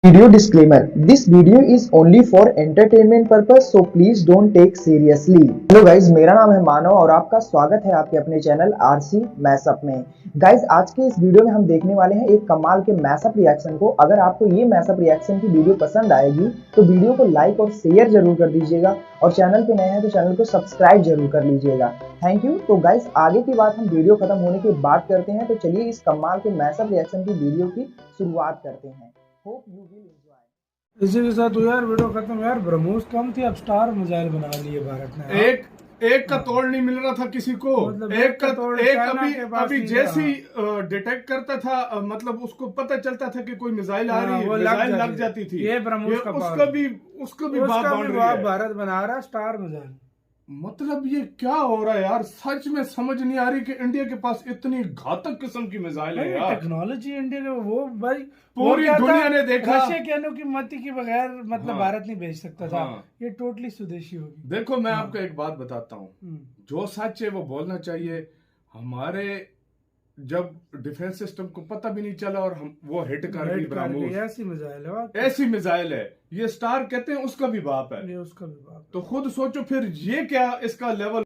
Video disclaimer: This video is only for entertainment purpose, so please don't take seriously. Hello guys, मेरा नाम है मानव और आपका स्वागत है आपके अपने चैनल आरसी मैशअप में। गाइज, आज के इस वीडियो में हम देखने वाले हैं एक कमाल के मैशअप रिएक्शन को। अगर आपको ये मैशअप रिएक्शन की वीडियो पसंद आएगी तो वीडियो को लाइक और शेयर जरूर कर दीजिएगा और चैनल पे नए हैं तो चैनल को सब्सक्राइब जरूर कर लीजिएगा। Thank you. तो गाइज, आगे की बात हम वीडियो खत्म होने के बाद करते हैं, तो चलिए इस कमाल के मैशअप रिएक्शन की वीडियो की शुरुआत करते हैं। Hope you will enjoy. इसी के साथ यार वीडियो खत्म। यार ब्रह्मोस कम थी, अब स्टार मिसाइल बना लिए भारत ने। एक का तोड़ नहीं मिल रहा था किसी को। मतलब एक का तोड़ एक चाइना के पास अभी नहीं जैसे ही था। डिटेक्ट करता था, मतलब उसको पता चलता था कि कोई मिसाइल आ रही है, वो मिसाइल लग जाती थी। ये ब्रह्मोस का उसका भी बात बढ़ रही है। भारत बना रहा स्टार मिसाइल। मतलब ये क्या हो रहा है यार, सच में समझ नहीं आ रही कि इंडिया के पास इतनी घातक किस्म की मिसाइल है यार। टेक्नोलॉजी इंडिया के वो भाई पूरी दुनिया ने देखा। रशिया की अनुमति के बगैर मतलब भारत नहीं भेज सकता था। ये टोटली स्वदेशी होगी। देखो मैं आपको एक बात बताता हूँ, जो सच है वो बोलना चाहिए। हमारे जब डिफेंस सिस्टम को पता भी नहीं चला और हम वो हिट कर गई ब्रह्मोस। ऐसी मिसाइल है, ऐसी मिसाइल है। ये स्टार कहते हैं उसका भी बाप है। ये उसका भी बाप। तो खुद सोचो फिर ये क्या इसका लेवल।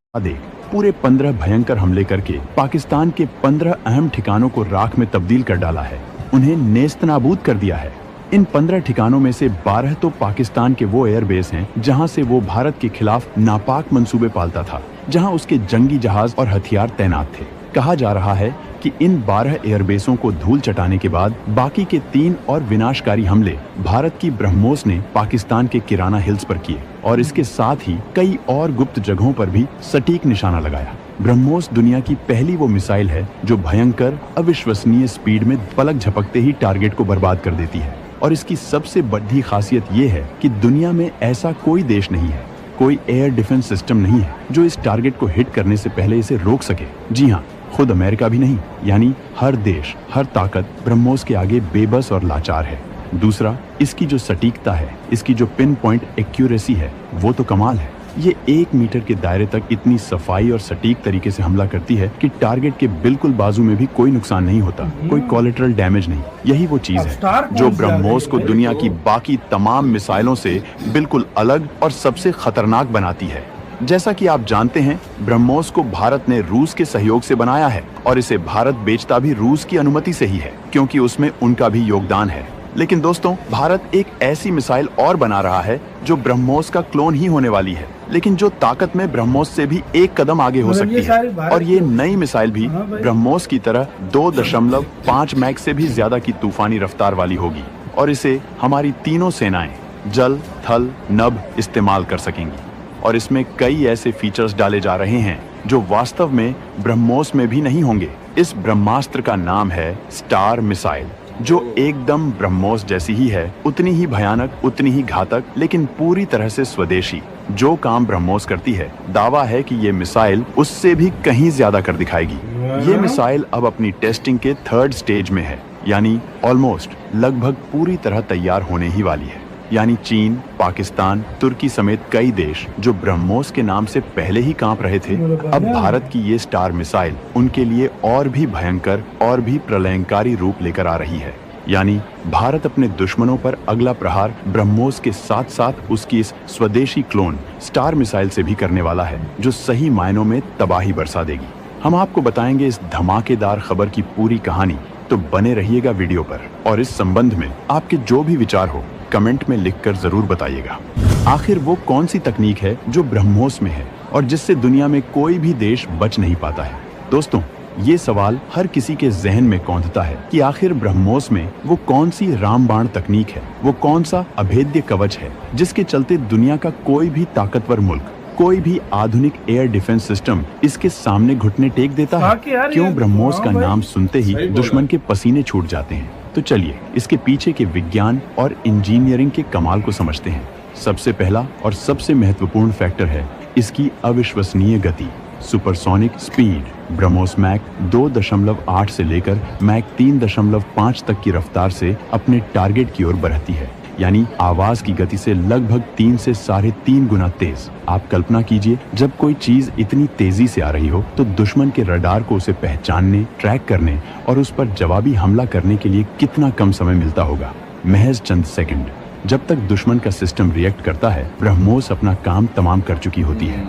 पूरे 15 भयंकर हमले करके पाकिस्तान के 15 अहम ठिकानों को राख में तब्दील कर डाला है, उन्हें नेस्तनाबूद कर दिया है। इन 15 ठिकानों में से 12 तो पाकिस्तान के वो एयरबेस हैं जहां से वो भारत के खिलाफ नापाक मंसूबे पालता था, जहां उसके जंगी जहाज और हथियार तैनात थे। कहा जा रहा है कि इन 12 एयरबेसों को धूल चटाने के बाद बाकी के 3 और विनाशकारी हमले भारत की ब्रह्मोस ने पाकिस्तान के किराना हिल्स पर किए और इसके साथ ही कई और गुप्त जगहों पर भी सटीक निशाना लगाया। ब्रह्मोस दुनिया की पहली वो मिसाइल है जो भयंकर अविश्वसनीय स्पीड में पलक झपकते ही टारगेट को बर्बाद कर देती है। और इसकी सबसे बड़ी खासियत ये है कि दुनिया में ऐसा कोई देश नहीं है, कोई एयर डिफेंस सिस्टम नहीं है जो इस टारगेट को हिट करने से पहले इसे रोक सके। जी हाँ, खुद अमेरिका भी नहीं। यानी हर देश, हर ताकत ब्रह्मोस के आगे बेबस और लाचार है। दूसरा, इसकी जो सटीकता है, इसकी जो पिन पॉइंट एक्यूरेसी है, वो तो कमाल है। ये 1 मीटर के दायरे तक इतनी सफाई और सटीक तरीके से हमला करती है कि टारगेट के बिल्कुल बाजू में भी कोई नुकसान नहीं होता, कोई कोलेटरल डैमेज नहीं। यही वो चीज है जो ब्रह्मोस को दुनिया की बाकी तमाम मिसाइलों से बिल्कुल अलग और सबसे खतरनाक बनाती है। जैसा कि आप जानते हैं, ब्रह्मोस को भारत ने रूस के सहयोग से बनाया है और इसे भारत बेचता भी रूस की अनुमति से ही है, क्योंकि उसमें उनका भी योगदान है। लेकिन दोस्तों, भारत एक ऐसी मिसाइल और बना रहा है जो ब्रह्मोस का क्लोन ही होने वाली है, लेकिन जो ताकत में ब्रह्मोस से भी एक कदम आगे हो सकती है। और ये नई मिसाइल भी ब्रह्मोस की तरह 2.5 मैक से भी ज्यादा की तूफानी रफ्तार वाली होगी और इसे हमारी तीनों सेनाएं जल, थल, नभ इस्तेमाल कर सकेंगी। और इसमें कई ऐसे फीचर्स डाले जा रहे हैं जो वास्तव में ब्रह्मोस में भी नहीं होंगे। इस ब्रह्मास्त्र का नाम है स्टार मिसाइल, जो एकदम ब्रह्मोस जैसी ही है, उतनी ही भयानक, उतनी ही घातक, लेकिन पूरी तरह से स्वदेशी। जो काम ब्रह्मोस करती है, दावा है कि ये मिसाइल उससे भी कहीं ज्यादा कर दिखाएगी। ये मिसाइल अब अपनी टेस्टिंग के 3rd स्टेज में है, यानी ऑलमोस्ट लगभग पूरी तरह तैयार होने ही वाली है। यानी चीन, पाकिस्तान, तुर्की समेत कई देश जो ब्रह्मोस के नाम से पहले ही कांप रहे थे, अब भारत की ये स्टार मिसाइल उनके लिए और भी भयंकर और भी प्रलयंकारी रूप लेकर आ रही है। यानी भारत अपने दुश्मनों पर अगला प्रहार ब्रह्मोस के साथ साथ उसकी इस स्वदेशी क्लोन स्टार मिसाइल से भी करने वाला है, जो सही मायनों में तबाही बरसा देगी। हम आपको बताएंगे इस धमाकेदार खबर की पूरी कहानी, तो बने रहिएगा वीडियो पर। और इस संबंध में आपके जो भी विचार हो, कमेंट में लिखकर जरूर बताइएगा। आखिर वो कौन सी तकनीक है जो ब्रह्मोस में है और जिससे दुनिया में कोई भी देश बच नहीं पाता है? दोस्तों, ये सवाल हर किसी के जहन में कौंधता है कि आखिर ब्रह्मोस में वो कौन सी रामबाण तकनीक है, वो कौन सा अभेद्य कवच है जिसके चलते दुनिया का कोई भी ताकतवर मुल्क, कोई भी आधुनिक एयर डिफेंस सिस्टम इसके सामने घुटने टेक देता है। क्यों ब्रह्मोस का नाम सुनते ही दुश्मन के पसीने छूट जाते हैं? तो चलिए इसके पीछे के विज्ञान और इंजीनियरिंग के कमाल को समझते हैं। सबसे पहला और सबसे महत्वपूर्ण फैक्टर है इसकी अविश्वसनीय गति, सुपरसोनिक स्पीड। ब्रह्मोस मैक 2.8 से लेकर मैक 3.5 तक की रफ्तार से अपने टारगेट की ओर बढ़ती है, यानी आवाज की गति से लगभग 3 से 3.5 गुना तेज। आप कल्पना कीजिए, जब कोई चीज इतनी तेजी से आ रही हो तो दुश्मन के रडार को उसे पहचानने, ट्रैक करने और उस पर जवाबी हमला करने के लिए कितना कम समय मिलता होगा। महज चंद सेकंड। जब तक दुश्मन का सिस्टम रिएक्ट करता है, ब्रह्मोस अपना काम तमाम कर चुकी होती है।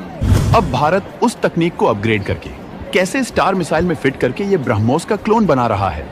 अब भारत उस तकनीक को अपग्रेड करके कैसे स्टार मिसाइल में फिट करके ये ब्रह्मोस का क्लोन बना रहा है।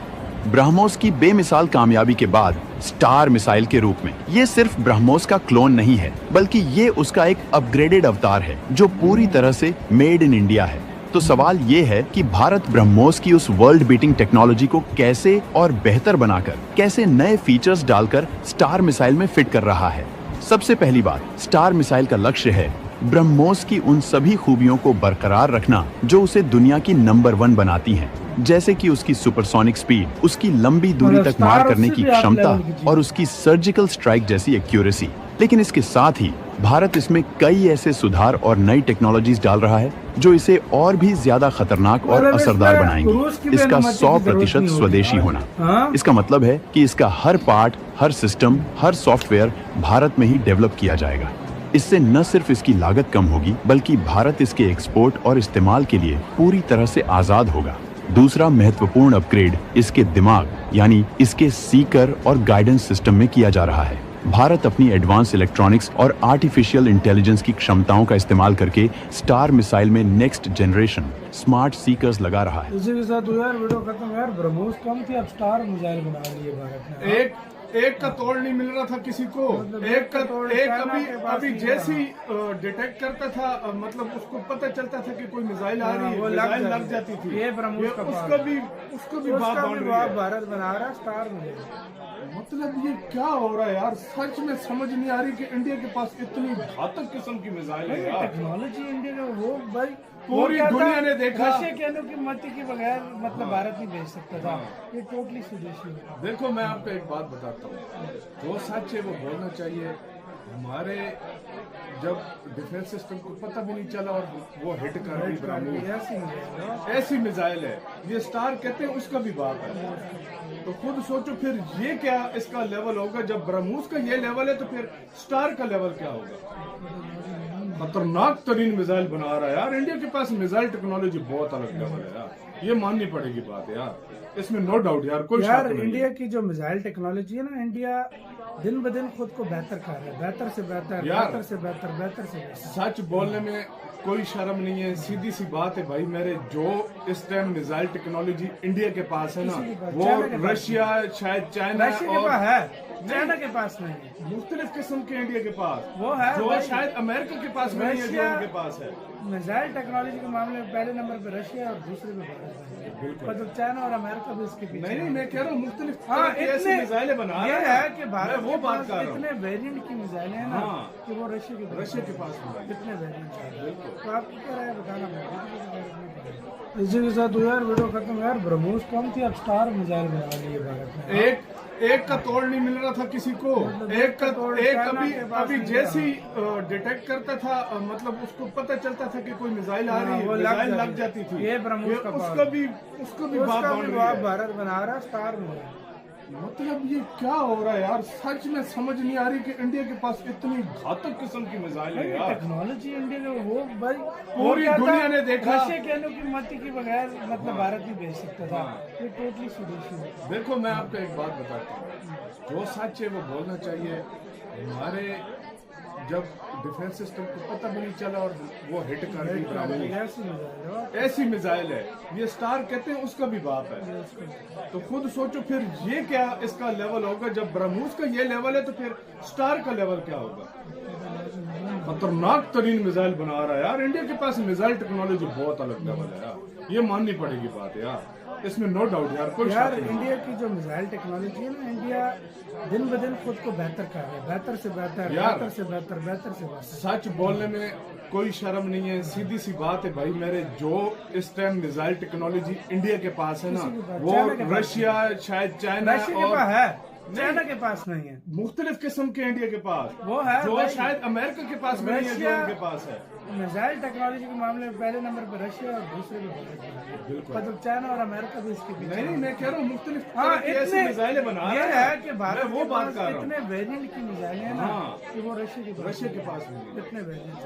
ब्रह्मोस की बेमिसाल कामयाबी के बाद स्टार मिसाइल के रूप में ये सिर्फ ब्रह्मोस का क्लोन नहीं है, बल्कि ये उसका एक अपग्रेडेड अवतार है जो पूरी तरह से मेड इन इंडिया है। तो सवाल ये है कि भारत ब्रह्मोस की उस वर्ल्ड बीटिंग टेक्नोलॉजी को कैसे और बेहतर बनाकर, कैसे नए फीचर्स डालकर स्टार मिसाइल में फिट कर रहा है। सबसे पहली बात, स्टार मिसाइल का लक्ष्य है ब्रह्मोस की उन सभी खूबियों को बरकरार रखना जो उसे दुनिया की नंबर 1 बनाती हैं, जैसे कि उसकी सुपरसोनिक स्पीड, उसकी लंबी दूरी तक मार करने की क्षमता और उसकी सर्जिकल स्ट्राइक जैसी एक्यूरेसी। लेकिन इसके साथ ही भारत इसमें कई ऐसे सुधार और नई टेक्नोलॉजीज डाल रहा है जो इसे और भी ज्यादा खतरनाक और असरदार बनाएंगी। इसका 100% स्वदेशी होना, इसका मतलब है कि इसका हर पार्ट, हर सिस्टम, हर सॉफ्टवेयर भारत में ही डेवलप किया जाएगा। इससे न सिर्फ इसकी लागत कम होगी, बल्कि भारत इसके एक्सपोर्ट और इस्तेमाल के लिए पूरी तरह से आजाद होगा। दूसरा महत्वपूर्ण अपग्रेड इसके दिमाग यानी इसके सीकर और गाइडेंस सिस्टम में किया जा रहा है। भारत अपनी एडवांस इलेक्ट्रॉनिक्स और आर्टिफिशियल इंटेलिजेंस की क्षमताओं का इस्तेमाल करके स्टार मिसाइल में नेक्स्ट जनरेशन स्मार्ट सीकर्स लगा रहा है। इसी के साथ यार वीडियो खत्म। यार ब्रह्मोस कम थी, अब स्टार मिसाइल बना लिए भारत ने। एक का तोड़ नहीं मिल रहा था किसी को। एक अभी जैसी डिटेक्ट करता था, मतलब उसको पता चलता था कि कोई मिसाइल आ रही है, वो लग जाती थी। ये ब्रह्मोस का उसको भी बात भारत बना रहा स्टार मिसाइल। मतलब ये क्या हो रहा है यार, सच में समझ नहीं आ रही कि इंडिया के पास इतनी घातक किस्म की मिसाइल है यार। टेक्नोलॉजी इंडिया का वो भाई पूरी दुनिया ने देखा। रशिया के अणु की मती के बगैर मतलब भारत नहीं भेज सकता था। ये टोटली स्वदेशी है। देखो मैं आपको एक बात बताता हूँ, जो सच है वो बोलना चाहिए। हमारे जब डिफेंस सिस्टम को पता भी नहीं चला और वो हिट कर रही ब्रह्मोस, ऐसी मिसाइल है। ये स्टार कहते हैं उसका भी बाप है। तो खुद सोचो फिर ये क्या इसका लेवल होगा। जब ब्रह्मोस का ये लेवल है तो फिर स्टार का लेवल क्या होगा। खतरनाक तरीन मिसाइल बना रहा है यार। इंडिया के पास मिसाइल टेक्नोलॉजी बहुत अलग लेवल है यार, ये माननी पड़ेगी बात यार, इसमें नो डाउट यार। कोई यार इंडिया की जो मिसाइल टेक्नोलॉजी है ना, इंडिया दिन ब दिन खुद को बेहतर कर रहा है, बेहतर से बेहतर, बेहतर से बेहतर, बेहतर से बेहतर। सच बोलने में कोई शर्म नहीं है, सीधी सी बात है भाई मेरे। जो इस टाइम मिसाइल टेक्नोलॉजी इंडिया के पास है ना, वो रशिया, शायद चाइना और चाइना के पास नहीं है। मुख्तलिफ किस्म के इंडिया के पास वो है, जो शायद अमेरिका के पास नहीं है, जो उनके पास है। मिसाइल टेक्नोलॉजी के मामले में पहले नंबर पे रशिया और दूसरे पे भारत। मतलब चाइना और अमेरिका भी इसके पीछे। नहीं, मैं कह रहा हूँ मुख्तलिफ ऐसी मिसाइलें बना रहा है कि भारत वो बात कर रहा हूँ। इतने वेरिएंट की मिसाइलें हैं ना कि वो रशिया के पास कितने वेरिएंट है। तो आपको क्या राय बताना। इसी के साथ यार वीडियो खत्म। यार ब्रह्मोस कम थी, अब स्टार मिसाइल बना लिए भारत ने। एक का तोड़ नहीं मिल रहा था किसी को। एक अभी जैसी डिटेक्ट करता था, मतलब उसको पता चलता था कि कोई मिसाइल आ रही है, वो लग जाती थी। ये ब्रह्मोस उसको भी बात भारत बना रहा स्टार में। मतलब ये क्या हो रहा है यार, सच में समझ नहीं आ रही कि इंडिया के पास इतनी घातक किस्म की मिसाइल है यार। टेक्नोलॉजी इंडिया का वो भाई पूरी दुनिया ने देखा। रशिया के अणु की मती के बगैर मतलब भारत नहीं भेज सकता था। ये टोटली स्वदेशी है। देखो मैं आपको एक बात बताता हूँ, जो सच है वो बोलना चाहिए। हमारे जब डिफेंस सिस्टम को पता भी नहीं चला और वो हिट कर रही ब्रह्मोस, ऐसी मिसाइल है। ये स्टार कहते हैं उसका भी बाप है। तो खुद सोचो फिर ये क्या इसका लेवल होगा। जब ब्रह्मोस का ये लेवल है तो फिर स्टार का लेवल क्या होगा। खतरनाक तरीन मिसाइल बना रहा है यार। इंडिया के पास मिसाइल टेक्नोलॉजी बहुत अलग लेवल है यार, ये माननी पड़ेगी बात यार, इसमें नो डाउट यार। कोई यार इंडिया की जो मिसाइल टेक्नोलॉजी है ना, इंडिया दिन ब दिन खुद को बेहतर कर रहा है, बेहतर से बेहतर, बेहतर से बेहतर, बेहतर से बेहतर। सच बोलने में कोई शर्म नहीं है, सीधी सी बात है भाई मेरे। जो इस टाइम मिसाइल टेक्नोलॉजी इंडिया के पास है ना, वो रशिया, शायद चाइना और चाइना के पास नहीं है। मुख्तलिफ किस्म के इंडिया के पास वो है, जो शायद अमेरिका के पास नहीं है, जो उनके पास है। मिसाइल टेक्नोलॉजी के मामले में पहले नंबर पर रशिया और दूसरे पे भारत। मतलब चाइना और अमेरिका भी इसके पीछे। नहीं, मैं कह रहा हूँ मुख्तलिफ ऐसी मिसाइलें बना ये है कि भारत वो बात कर रहा हूँ। इतने वेरिएंट की मिसाइलें हैं ना कि वो रशिया के पास नहीं है। कितने वेरिएंट।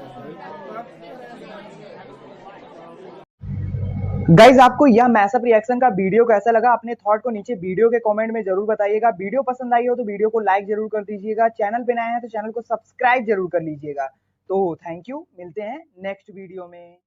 गाइज आपको यह मैसअप रिएक्शन का वीडियो कैसा लगा, अपने थॉट को नीचे वीडियो के कमेंट में जरूर बताइएगा। वीडियो पसंद आई हो तो वीडियो को लाइक जरूर कर दीजिएगा। चैनल पे नए हैं तो चैनल को सब्सक्राइब जरूर कर लीजिएगा। तो थैंक यू, मिलते हैं नेक्स्ट वीडियो में।